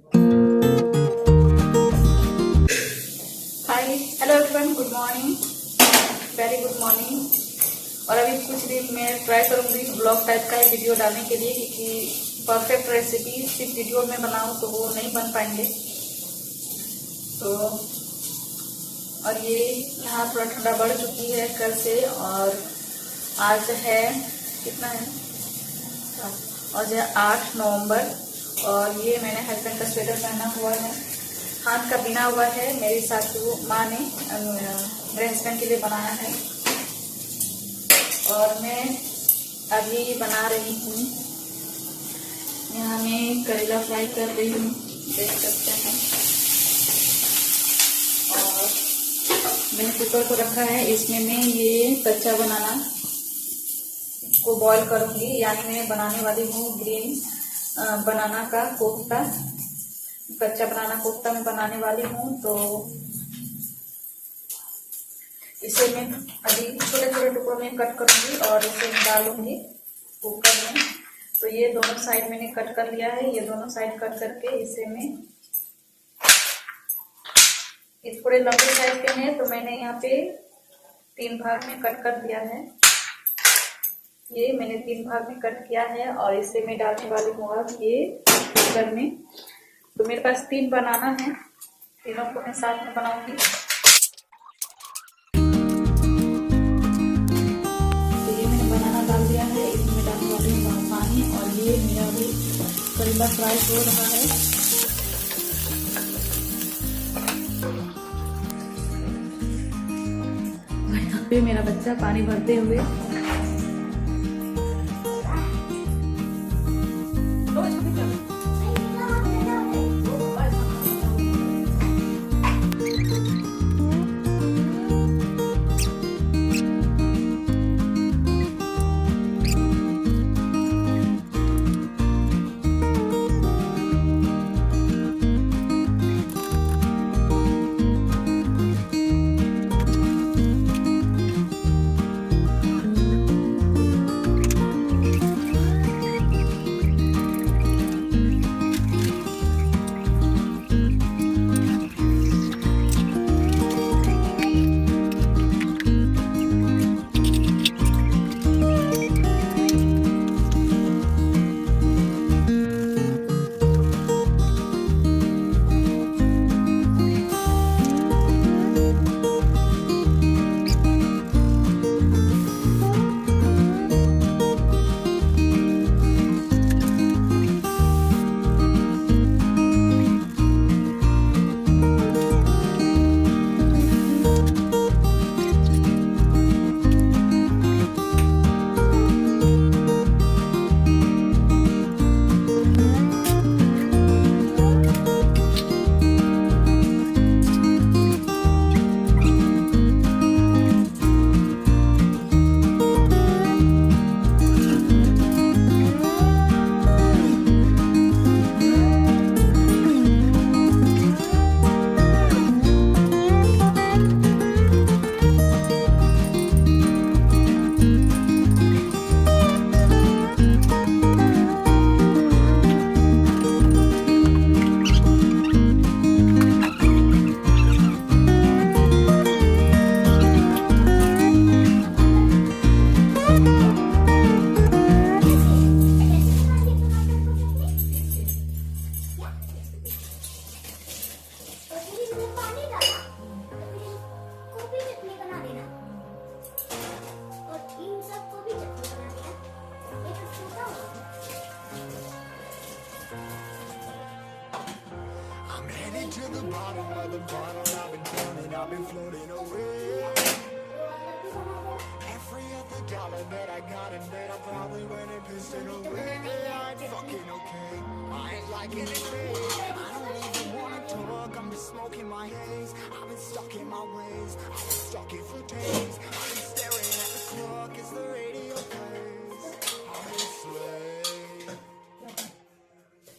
Hi hello everyone, good morning, very good morning. और अभी कुछ दिन मैं ट्राई करूँगी ब्लॉग टाइप का वीडियो डालने के लिए, क्योंकि परफेक्ट रेसिपी सिर्फ वीडियो में बनाऊँ तो वो नहीं बन पाएंगे। तो और ये यहाँ थोड़ा ठंडा बढ़ चुकी है कल से, और आज है कितना है, आज है 8 नवंबर। और ये मैंने हस्बैंड का स्वेटर पहना हुआ है, हाथ का बिना हुआ है, मेरी सासू माँ ने मेरे हस्बैंड के लिए बनाया है। और मैं अभी बना रही हूँ, यहाँ मैं करेला फ्राई कर रही हूँ, देख सकते हैं। और मैंने कुकर को रखा है, इसमें मैं ये कच्चा बनाना को बॉईल करूँगी, यानी मैं बनाने वाली हूँ ग्रीन बनाना का कोफ्ता, कच्चा बनाना कोफ्ता मैं बनाने वाली हूँ। तो इसे मैं अभी छोटे छोटे टुकड़ों में कट करूँगी और इसे मैं डालूंगी कुकर में। तो ये दोनों साइड मैंने कट कर लिया है, ये दोनों साइड कट करके इसे मैं, ये थोड़े लंबे साइज के हैं तो मैंने यहाँ पे 3 भाग में कट कर दिया है। ये मैंने 3 भाग में कट किया है और इसे मैं डालने वाली हूँ अब ये कुकर में। तो मेरे पास 3 बनाना है, तीनों को मैं साथ में बनाऊंगी। तो ये मैंने बनाना डाल दिया है, इसमें डालने वाली हूँ पानी। और ये मेरा भी करेला फ्राई हो रहा है। और यहाँ पे मेरा बच्चा पानी भरते हुए to the bottom of the bottle. I've been drowning, I've been floating away. Every other dollar that I got in bed, I probably went and pissed it away. I ain't fucking okay, I ain't liking it, babe. I don't even wanna talk, I'm just smoking my haze. I've been stuck in my ways, I've been stuck in for days. I've been staring at the clock as the radio plays. I'm a slave.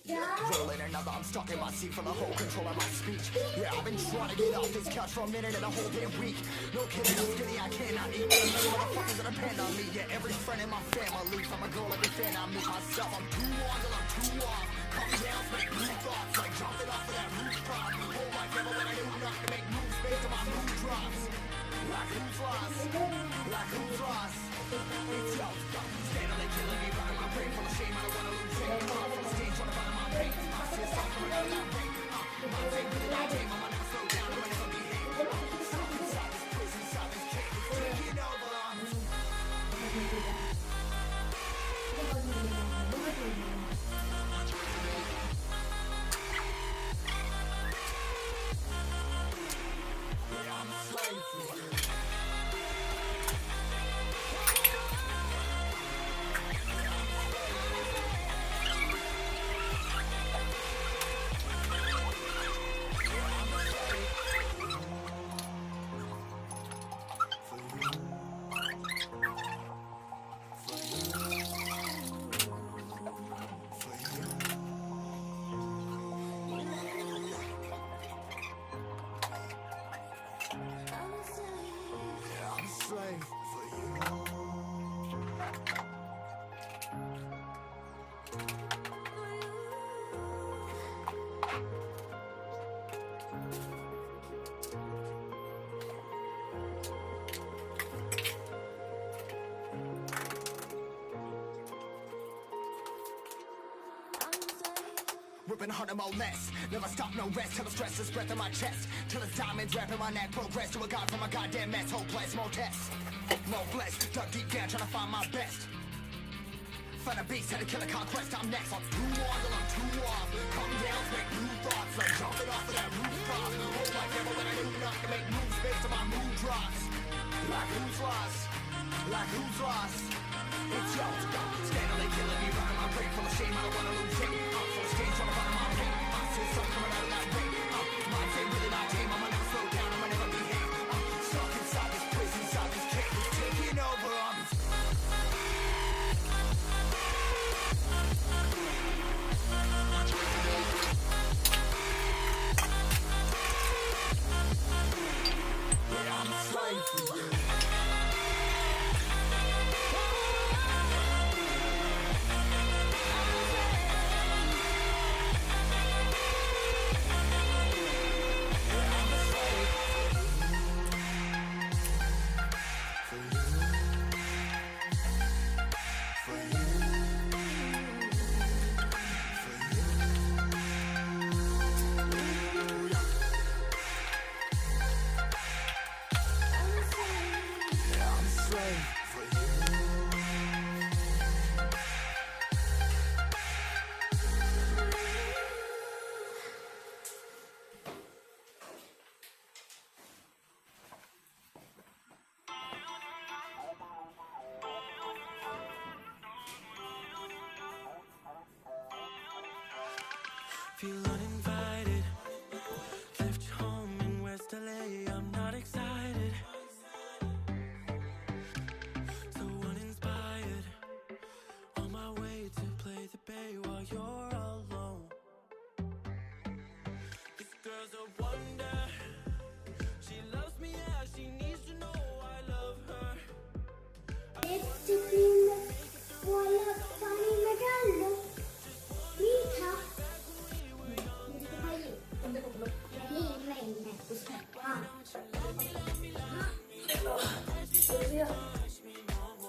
Rolling another, I'm stuck in my seat for the whole control of my speech. Yeah, I've been trying to get off this couch for a minute and a whole damn week. No kidding, I'm skinny, I cannot eat. Motherfuckers that depend on me. Yeah, every friend in my family. From a girl, every fan I meet myself. I'm too on till I'm too off. Come down, make new thoughts like jumping. Ripping harder, more less. Never stop, no rest. Till the stress is breath in my chest. Till it's diamonds wrapping my neck. Progress to a god from a goddamn mess. Hopeless, more tests. More blessed. Dug deep down, trying to find my best. Find a beast, had to kill a conquest. I'm next. I'm too on till I'm too off. Come down, make new thoughts. Like jumping off of that rooftop. Hold my devil that I do not to make moves based on my mood drops. Like who's lost? Like who's lost? It's yours. Steadily killing me, running my brain full of shame. I don't wanna lose it. I'm full of stage, trying to find my pain. I see something coming out of that rain. My day really not tame. I'ma never slow down. I'ma never behave. I'm stuck inside this prison, inside this cage. It's taking over on me. Yeah, I'm a slave for you. Feel uninvited. Left home in West LA. I'm not excited. So uninspired. On my way to play the bay while you're alone. This girl's a wonder. She loves me, yeah. She needs to know I love her. वाला पानी में डाल लो मीठा नहीं हाँ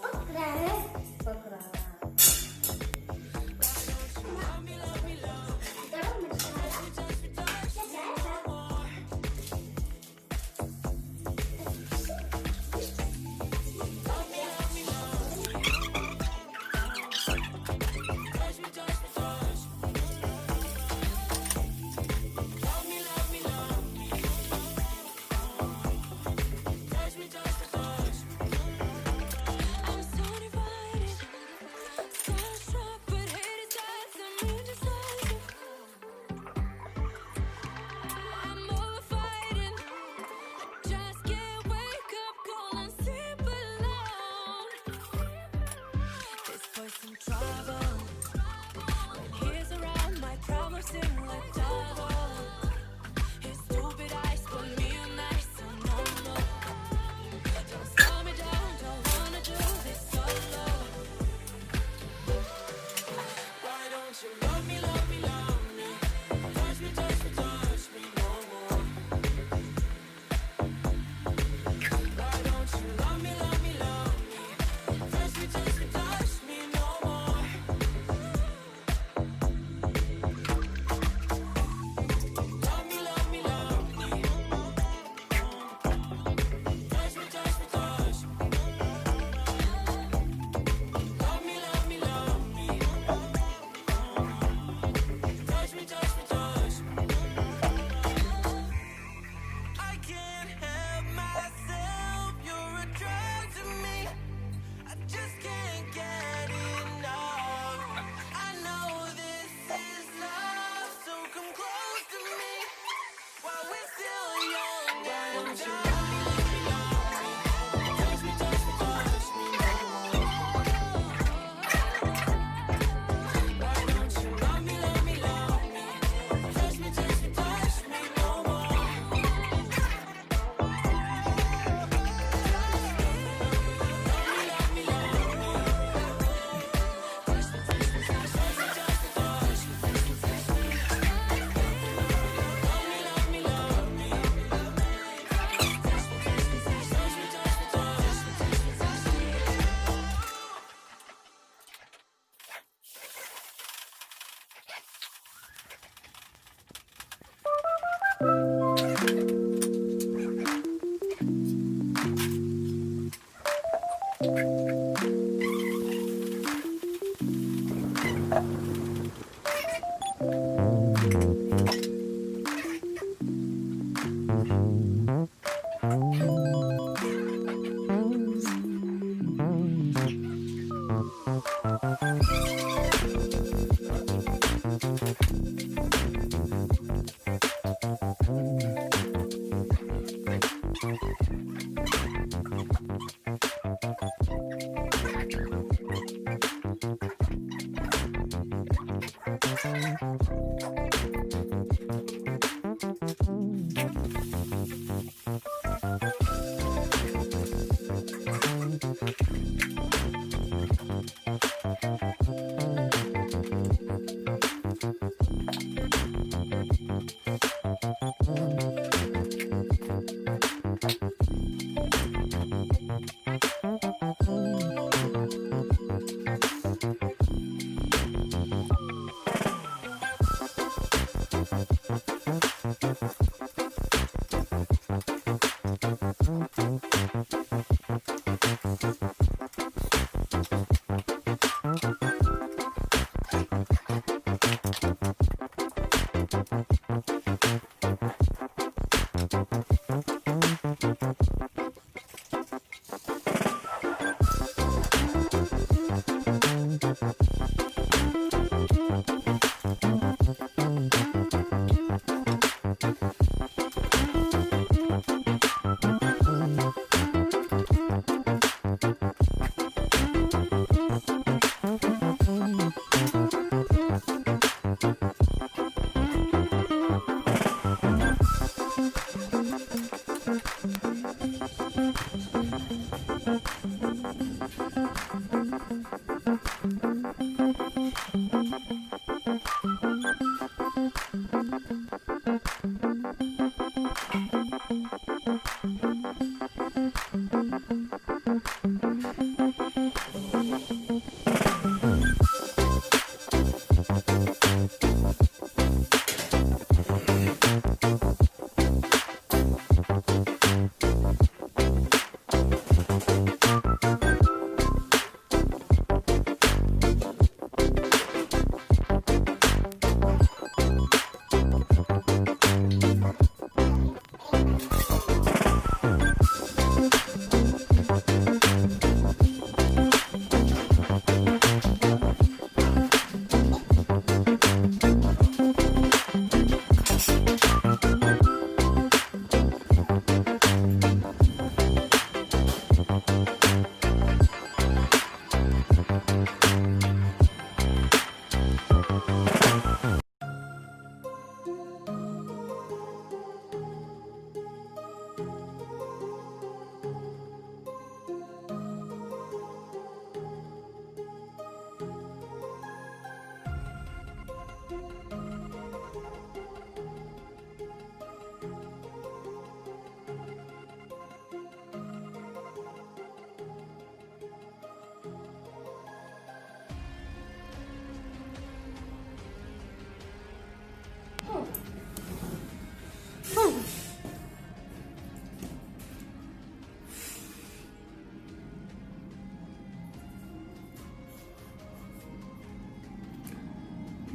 पक रहा है गरम मसाला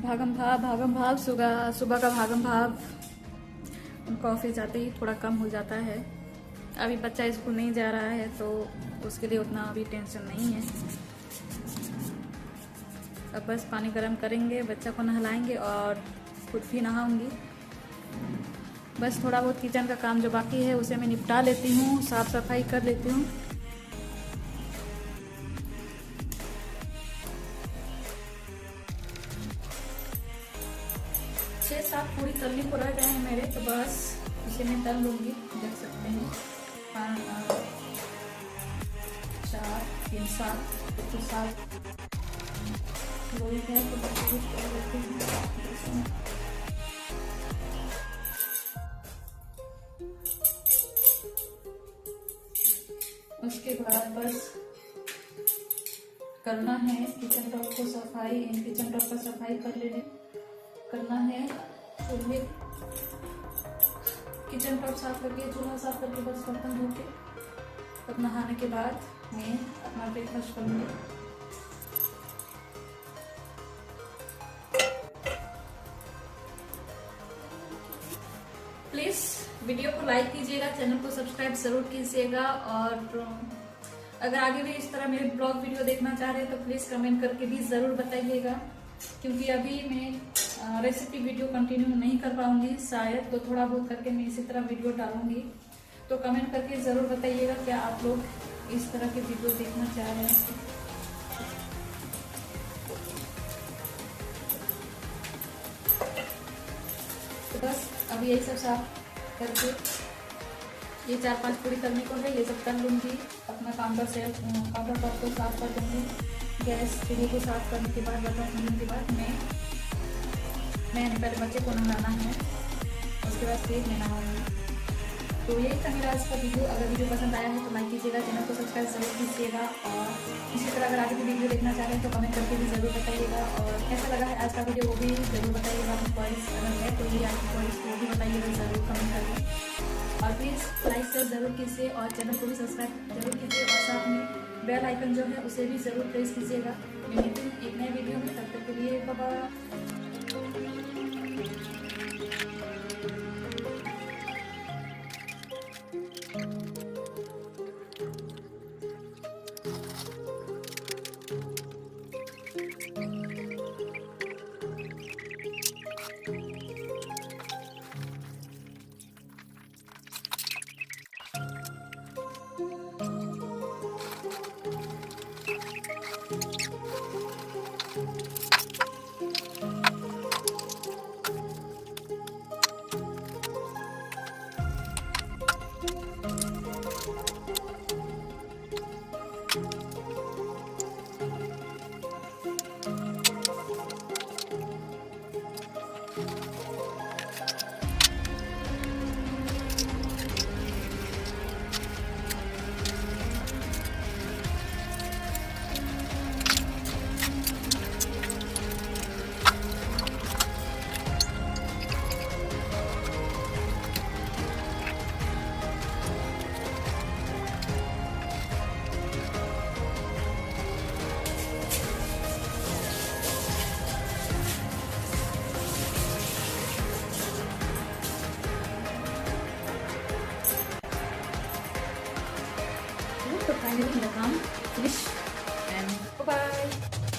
भागम भाग सुबह का भागम भाग उनको ऑफिस जाते ही थोड़ा कम हो जाता है। अभी बच्चा स्कूल नहीं जा रहा है तो उसके लिए उतना अभी टेंशन नहीं है। अब बस पानी गर्म करेंगे, बच्चा को नहलाएंगे और खुद भी नहाऊंगी। बस थोड़ा बहुत किचन का काम जो बाकी है उसे मैं निपटा लेती हूँ, साफ सफाई कर लेती हूँ। छः सात पूरी तलने को रह गए हैं मेरे, तो बस इसे मैं तल लूँगी। देख सकते हैं 4 3 7 तो 7 लोई है तो कर लेते हैं। उसके बाद बस करना है किचन टॉप को सफाई, किचन टॉप का सफाई करना है। चूल्हे किचन टॉप साफ करके, चूल्हा साफ करके बस बर्तन धो के तब नहाने के बाद मैं अपना ब्रेकफास्ट करूँगी। प्लीज़ वीडियो को लाइक कीजिएगा, चैनल को सब्सक्राइब जरूर कीजिएगा और अगर आगे भी इस तरह मेरे ब्लॉग वीडियो देखना चाह रहे हैं तो प्लीज़ कमेंट करके भी ज़रूर बताइएगा, क्योंकि अभी मैं रेसिपी वीडियो कंटिन्यू नहीं कर पाऊंगी शायद, तो थोड़ा बहुत करके मैं इसी तरह वीडियो डालूंगी। तो कमेंट करके ज़रूर बताइएगा क्या आप लोग इस तरह के वीडियो देखना चाह रहे हैं। बस अभी यही सब साफ करके ये 4-5 पूरी करने को है, ये सब कर लूँगी। अपना काउंटर टॉप को साफ कर दूँगी। गैस चूल्हे को साफ करने के बाद बर्तन धोने के बाद मैं पहले बच्चे को नहलाना है, उसके बाद फिर मैं नहाऊंगी। तो यही था मेरा आज का वीडियो। अगर वीडियो पसंद आया है तो लाइक कीजिएगा, चैनल को सब्सक्राइब जरूर कीजिएगा और इसी तरह अगर आगे भी वीडियो देखना चाह रहे हैं तो कमेंट करके भी ज़रूर बताइएगा। और कैसा लगा है आज का वीडियो वो भी ज़रूर बताइएगा। वॉइस अगर है तो ये आपकी वॉइस वो भी बताइएगा ज़रूर कमेंट करके। और प्लीज़ लाइक शेयर ज़रूर कीजिए और चैनल को भी सब्सक्राइब जरूर कीजिए और साथ में बेल आइकन जो है उसे भी ज़रूर प्रेस कीजिएगा। मैं मिलती हूँ एक नए वीडियो में, तब तक के लिए bye bye. So finally the come finish and bye bye.